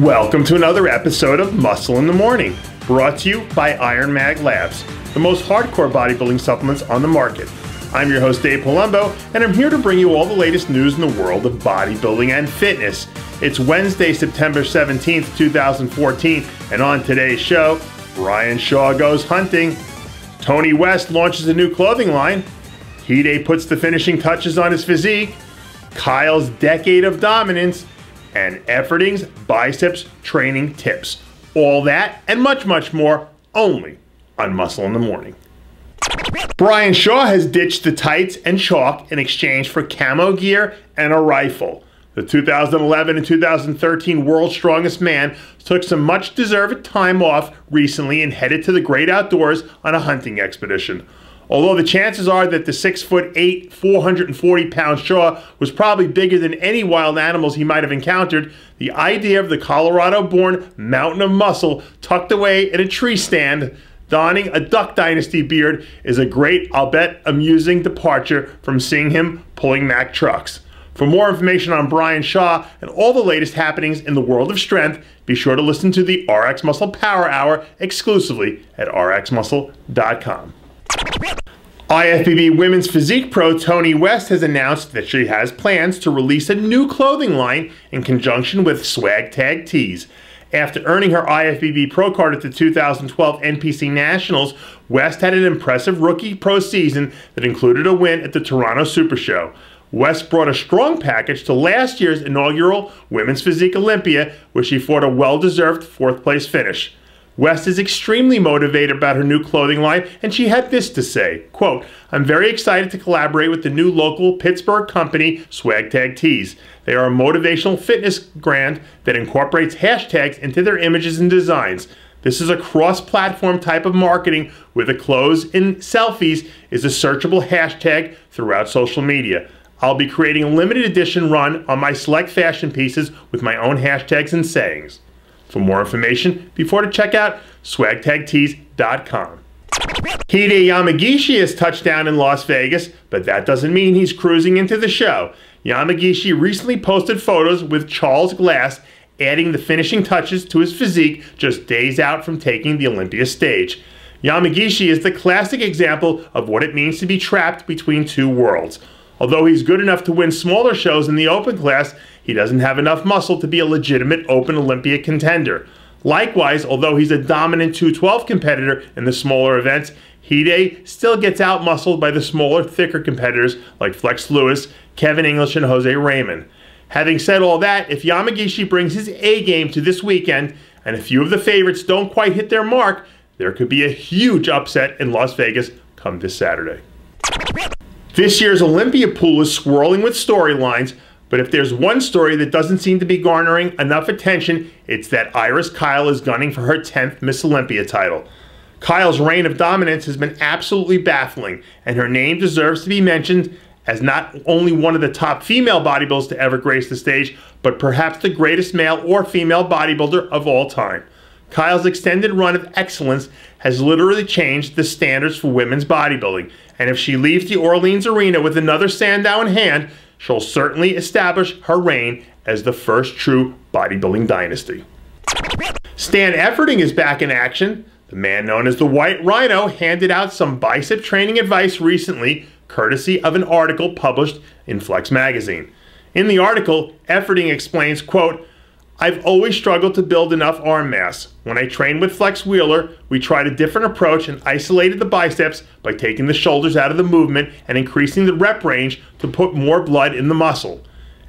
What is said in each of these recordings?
Welcome to another episode of Muscle in the Morning, brought to you by Iron Mag Labs, the most hardcore bodybuilding supplements on the market. I'm your host, Dave Palumbo, and I'm here to bring you all the latest news in the world of bodybuilding and fitness. It's Wednesday, September 17th, 2014, and on today's show, Brian Shaw goes hunting, Tony West launches a new clothing line, Hide puts the finishing touches on his physique, Kyle's decade of dominance, and Efforting's biceps training tips. All that and much, much more only on Muscle in the Morning. Brian Shaw has ditched the tights and chalk in exchange for camo gear and a rifle. The 2011 and 2013 World's Strongest Man took some much-deserved time off recently and headed to the great outdoors on a hunting expedition. Although the chances are that the 6'8", 440-pound Shaw was probably bigger than any wild animals he might have encountered, the idea of the Colorado-born mountain of muscle tucked away in a tree stand, donning a Duck Dynasty beard, is a great, I'll bet, amusing departure from seeing him pulling Mack trucks. For more information on Brian Shaw and all the latest happenings in the world of strength, be sure to listen to the RX Muscle Power Hour exclusively at rxmuscle.com. IFBB Women's Physique Pro Tony West has announced that she has plans to release a new clothing line in conjunction with Swag Tag Tees. After earning her IFBB Pro card at the 2012 NPC Nationals, West had an impressive rookie pro season that included a win at the Toronto Super Show. West brought a strong package to last year's inaugural Women's Physique Olympia, where she fought a well-deserved fourth-place finish. West is extremely motivated about her new clothing line, and she had this to say, quote, "I'm very excited to collaborate with the new local Pittsburgh company, Swag Tag Tees. They are a motivational fitness brand that incorporates hashtags into their images and designs. This is a cross-platform type of marketing where the clothes in selfies is a searchable hashtag throughout social media. I'll be creating a limited edition run on my select fashion pieces with my own hashtags and sayings. For more information, be sure to check out swagtagtees.com. Hide Yamagishi has touched down in Las Vegas, but that doesn't mean he's cruising into the show. Yamagishi recently posted photos with Charles Glass, adding the finishing touches to his physique just days out from taking the Olympia stage. Yamagishi is the classic example of what it means to be trapped between two worlds. Although he's good enough to win smaller shows in the open class, he doesn't have enough muscle to be a legitimate open Olympia contender. Likewise, although he's a dominant 212 competitor in the smaller events, Hide still gets out-muscled by the smaller, thicker competitors like Flex Lewis, Kevin English, and Jose Raymond. Having said all that, if Yamagishi brings his A-game to this weekend, and a few of the favorites don't quite hit their mark, there could be a huge upset in Las Vegas come this Saturday. This year's Olympia pool is swirling with storylines, but if there's one story that doesn't seem to be garnering enough attention, it's that Iris Kyle is gunning for her 10th Miss Olympia title. Kyle's reign of dominance has been absolutely baffling, and her name deserves to be mentioned as not only one of the top female bodybuilders to ever grace the stage, but perhaps the greatest male or female bodybuilder of all time. Kyle's extended run of excellence has literally changed the standards for women's bodybuilding, and if she leaves the Orleans Arena with another Sandow in hand, she'll certainly establish her reign as the first true bodybuilding dynasty. Stan Efferding is back in action. The man known as the White Rhino handed out some bicep training advice recently, courtesy of an article published in Flex magazine. In the article, Efferding explains, quote, "I've always struggled to build enough arm mass. When I trained with Flex Wheeler, we tried a different approach and isolated the biceps by taking the shoulders out of the movement and increasing the rep range to put more blood in the muscle."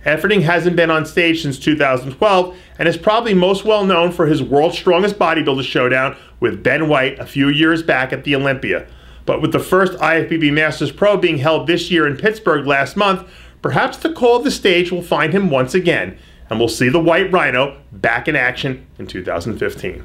Efferding hasn't been on stage since 2012 and is probably most well known for his World's Strongest Bodybuilder showdown with Ben White a few years back at the Olympia. But with the first IFBB Masters Pro being held this year in Pittsburgh last month, perhaps the call of the stage will find him once again, and we'll see the White Rhino back in action in 2015.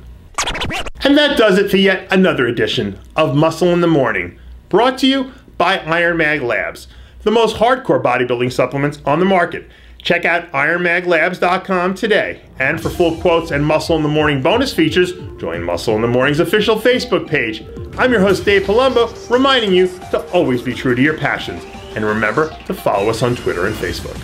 And that does it for yet another edition of Muscle in the Morning, brought to you by Iron Mag Labs, the most hardcore bodybuilding supplements on the market. Check out ironmaglabs.com today. And for full quotes and Muscle in the Morning bonus features, join Muscle in the Morning's official Facebook page. I'm your host, Dave Palumbo, reminding you to always be true to your passions. And remember to follow us on Twitter and Facebook.